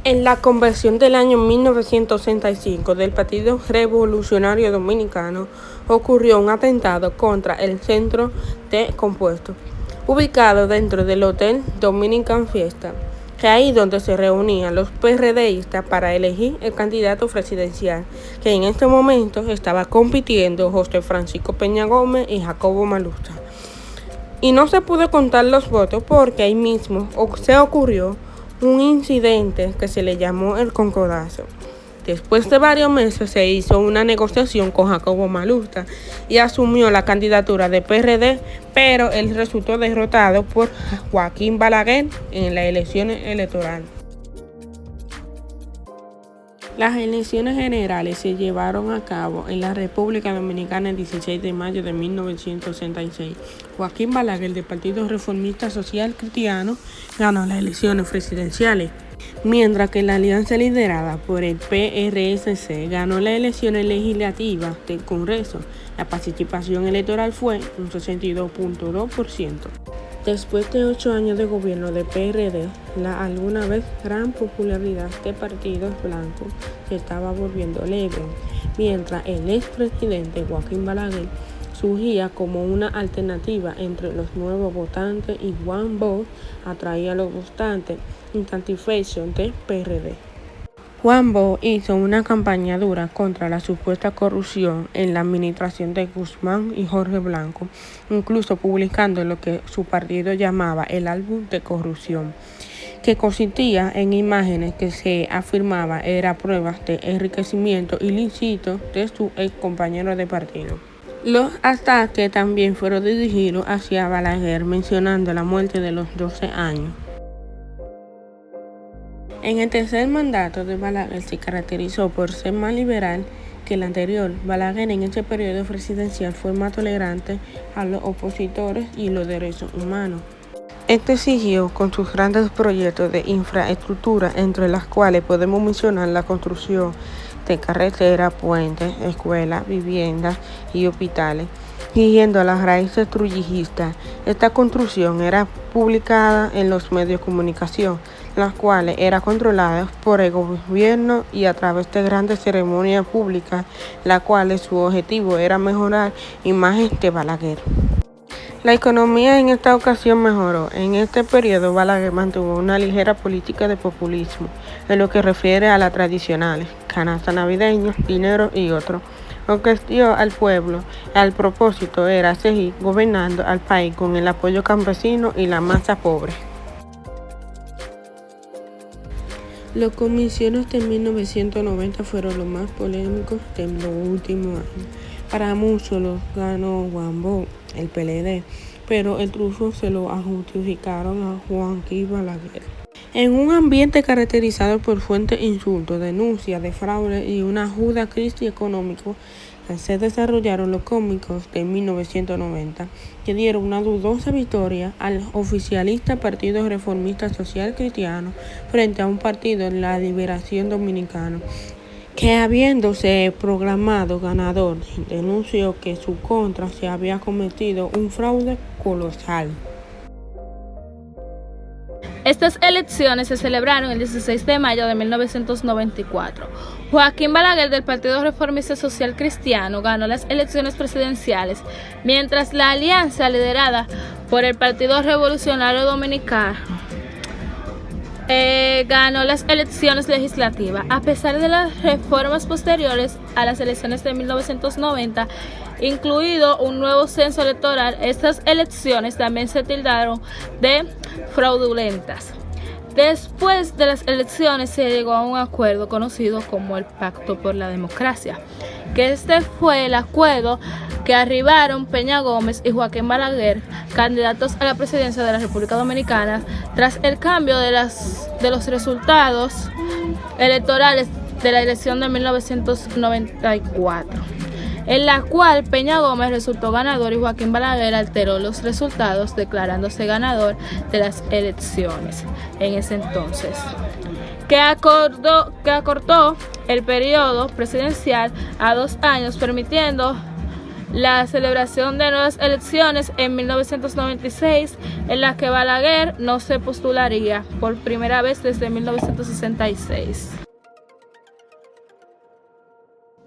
En la convención del año 1965 del Partido Revolucionario Dominicano ocurrió un atentado contra el Centro de Compuesto, ubicado dentro del Hotel Dominican Fiesta, que ahí donde se reunían los PRDistas para elegir el candidato presidencial, que en este momento estaba compitiendo José Francisco Peña Gómez y Jacobo Malustá. Y no se pudo contar los votos porque ahí mismo se ocurrió un incidente que se le llamó el concordato. Después de varios meses se hizo una negociación con Jacobo Malustá y asumió la candidatura de PRD, pero él resultó derrotado por Joaquín Balaguer en las elecciones electorales. Las elecciones generales se llevaron a cabo en la República Dominicana el 16 de mayo de 1966. Joaquín Balaguer, del Partido Reformista Social Cristiano, ganó las elecciones presidenciales, mientras que la alianza liderada por el PRSC ganó las elecciones legislativas del Congreso. La participación electoral fue un 62.2%. Después de 8 años de gobierno de PRD, la alguna vez gran popularidad de partidos blancos se estaba volviendo leve, mientras el expresidente Joaquín Balaguer surgía como una alternativa entre los nuevos votantes y Juan Bosch atraía a los votantes insatisfechos del PRD. Juan Bosch hizo una campaña dura contra la supuesta corrupción en la administración de Guzmán y Jorge Blanco, incluso publicando lo que su partido llamaba el álbum de corrupción, que consistía en imágenes que se afirmaba eran pruebas de enriquecimiento ilícito de su ex compañero de partido. Los ataques también fueron dirigidos hacia Balaguer, mencionando la muerte de los 12 años. En el tercer mandato de Balaguer se caracterizó por ser más liberal que el anterior. Balaguer en este periodo presidencial fue más tolerante a los opositores y los derechos humanos. Este siguió con sus grandes proyectos de infraestructura, entre las cuales podemos mencionar la construcción de carreteras, puentes, escuelas, viviendas y hospitales. Siguiendo a las raíces trujillistas, esta construcción era publicada en los medios de comunicación, las cuales eran controladas por el gobierno y a través de grandes ceremonias públicas, las cuales su objetivo era mejorar la imagen de Balaguer. La economía en esta ocasión mejoró. En este periodo Balaguer mantuvo una ligera política de populismo en lo que refiere a las tradicionales, canasta navideña, dinero y otros. Lo que dio al pueblo al propósito era seguir gobernando al país con el apoyo campesino y la masa pobre. Los comicios de 1990 fueron los más polémicos de los últimos años. Para muchos los ganó Juan Bosch, el PLD, pero el triunfo se lo adjudicaron a Joaquín Balaguer. En un ambiente caracterizado por fuertes insultos, denuncias de fraude y una aguda crisis económica, se desarrollaron los comicios de 1990, que dieron una dudosa victoria al oficialista Partido Reformista Social Cristiano frente a un partido en la Liberación Dominicana, que habiéndose proclamado ganador, denunció que su contra se había cometido un fraude colosal. Estas elecciones se celebraron el 16 de mayo de 1994. Joaquín Balaguer, del Partido Reformista Social Cristiano, ganó las elecciones presidenciales, mientras la alianza liderada por el Partido Revolucionario Dominicano ganó las elecciones legislativas. A pesar de las reformas posteriores a las elecciones de 1990, incluido un nuevo censo electoral, estas elecciones también se tildaron de fraudulentas. Después de las elecciones se llegó a un acuerdo conocido como el Pacto por la Democracia, que este fue el acuerdo que arribaron Peña Gómez y Joaquín Balaguer, candidatos a la presidencia de la República Dominicana, tras el cambio de los resultados electorales de la elección de 1994, en la cual Peña Gómez resultó ganador y Joaquín Balaguer alteró los resultados, declarándose ganador de las elecciones en ese entonces, que acortó el periodo presidencial a 2 años, permitiendo la celebración de nuevas elecciones en 1996, en las que Balaguer no se postularía por primera vez desde 1966.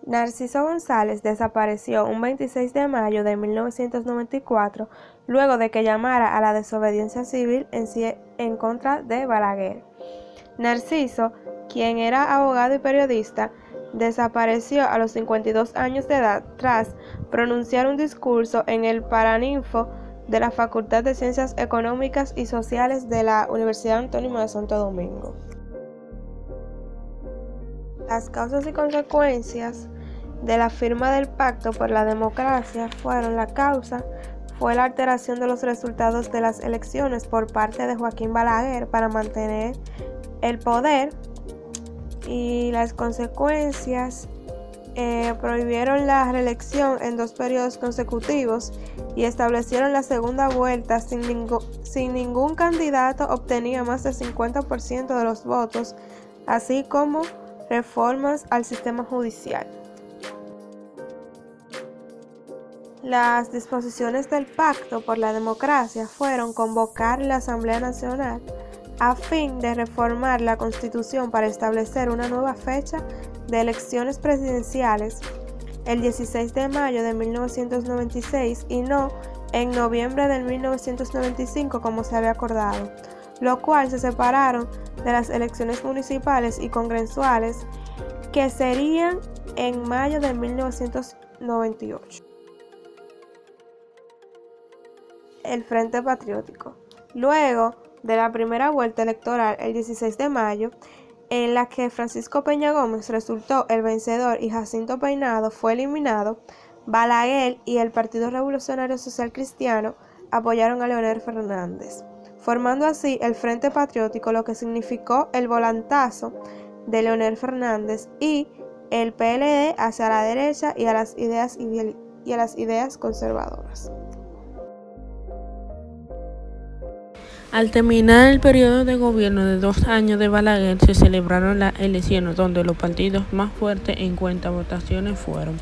Narciso González desapareció un 26 de mayo de 1994 luego de que llamara a la desobediencia civil en contra de Balaguer. Narciso, quien era abogado y periodista, desapareció a los 52 años de edad tras pronunciar un discurso en el Paraninfo de la Facultad de Ciencias Económicas y Sociales de la Universidad Autónoma de Santo Domingo. Las causas y consecuencias de la firma del Pacto por la Democracia fueron: la causa fue la alteración de los resultados de las elecciones por parte de Joaquín Balaguer para mantener el poder, y las consecuencias prohibieron la reelección en 2 periodos consecutivos y establecieron la segunda vuelta sin ningún candidato obtenía más del 50% de los votos, así como reformas al sistema judicial. Las disposiciones del Pacto por la Democracia fueron convocar la Asamblea Nacional a fin de reformar la Constitución para establecer una nueva fecha de elecciones presidenciales el 16 de mayo de 1996 y no en noviembre de 1995 como se había acordado, lo cual se separaron de las elecciones municipales y congresuales que serían en mayo de 1998. El Frente Patriótico. Luego de la primera vuelta electoral el 16 de mayo, en la que Francisco Peña Gómez resultó el vencedor y Jacinto Peinado fue eliminado, Balaguer y el Partido Revolucionario Social Cristiano apoyaron a Leonel Fernández, formando así el Frente Patriótico, lo que significó el volantazo de Leonel Fernández y el PLD hacia la derecha y a las ideas conservadoras. Al terminar el periodo de gobierno de 2 años de Balaguer, se celebraron las elecciones donde los partidos más fuertes en cuanto a votaciones fueron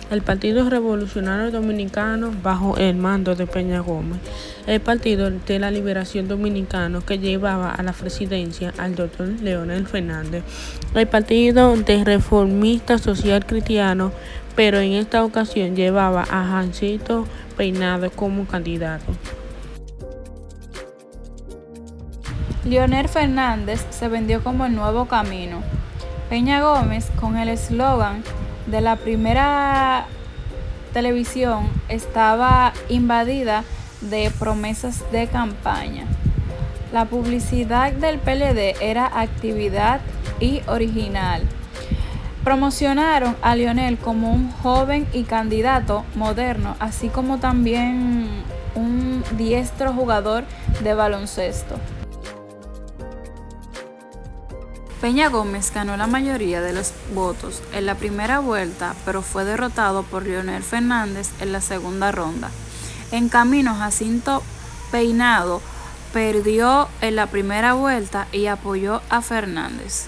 el Partido Revolucionario Dominicano bajo el mando de Peña Gómez, el Partido de la Liberación Dominicano que llevaba a la presidencia al doctor Leonel Fernández, el Partido de Reformista Social Cristiano, pero en esta ocasión llevaba a Jacinto Peinado como candidato. Leonel Fernández se vendió como el nuevo camino. Peña Gómez, con el eslogan de la primera televisión, estaba invadida de promesas de campaña. La publicidad del PLD era actividad y original. Promocionaron a Leonel como un joven y candidato moderno, así como también un diestro jugador de baloncesto. Peña Gómez ganó la mayoría de los votos en la primera vuelta, pero fue derrotado por Leonel Fernández en la segunda ronda. En camino, Jacinto Peinado perdió en la primera vuelta y apoyó a Fernández.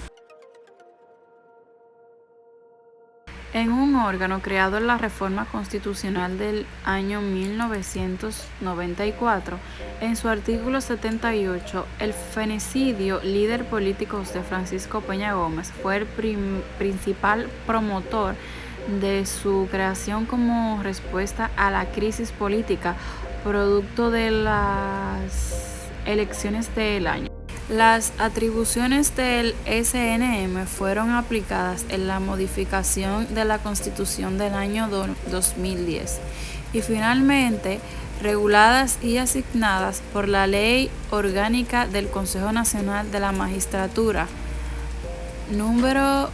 En un órgano creado en la Reforma Constitucional del año 1994, en su artículo 78, el fenecido líder político José Francisco Peña Gómez fue el principal promotor de su creación como respuesta a la crisis política producto de las elecciones del año. Las atribuciones del SNM fueron aplicadas en la modificación de la Constitución del año 2010 y finalmente reguladas y asignadas por la Ley Orgánica del Consejo Nacional de la Magistratura, número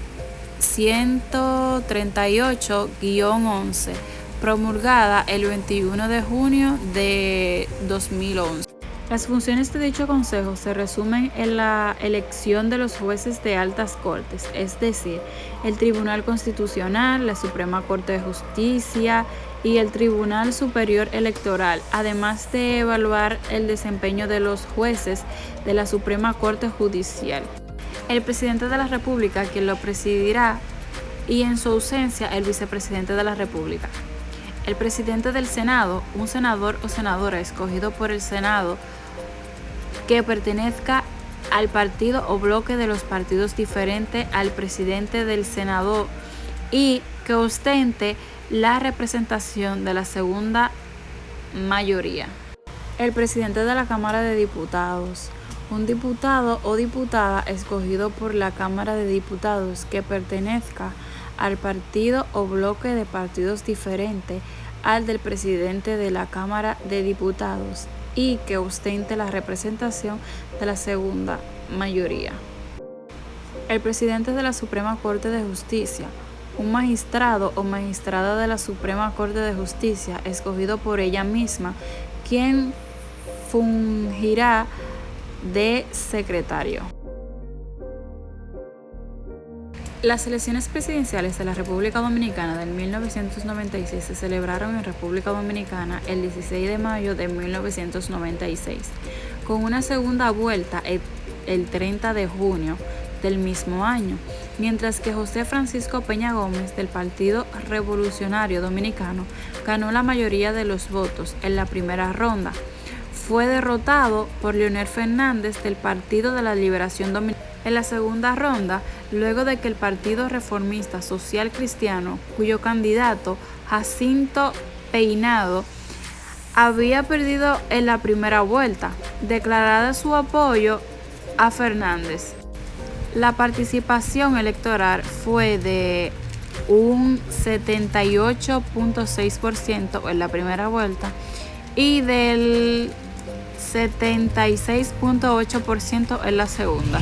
138-11, promulgada el 21 de junio de 2011. Las funciones de dicho consejo se resumen en la elección de los jueces de altas cortes, es decir, el Tribunal Constitucional, la Suprema Corte de Justicia y el Tribunal Superior Electoral, además de evaluar el desempeño de los jueces de la Suprema Corte Judicial. El presidente de la República, quien lo presidirá, y en su ausencia, el vicepresidente de la República. El presidente del Senado, un senador o senadora escogido por el Senado que pertenezca al partido o bloque de los partidos diferentes al presidente del Senado y que ostente la representación de la segunda mayoría. El presidente de la Cámara de Diputados, un diputado o diputada escogido por la Cámara de Diputados que pertenezca al partido o bloque de partidos diferente al del presidente de la Cámara de Diputados y que ostente la representación de la segunda mayoría. El presidente de la Suprema Corte de Justicia, un magistrado o magistrada de la Suprema Corte de Justicia escogido por ella misma, quien fungirá de secretario. Las elecciones presidenciales de la República Dominicana del 1996 se celebraron en República Dominicana el 16 de mayo de 1996, con una segunda vuelta el 30 de junio del mismo año, mientras que José Francisco Peña Gómez del Partido Revolucionario Dominicano ganó la mayoría de los votos en la primera ronda. Fue derrotado por Leonel Fernández del Partido de la Liberación Dominicana en la segunda ronda, luego de que el Partido Reformista Social Cristiano, cuyo candidato Jacinto Peinado había perdido en la primera vuelta, declarara su apoyo a Fernández. La participación electoral fue de un 78.6% en la primera vuelta y del 76.8% en la segunda.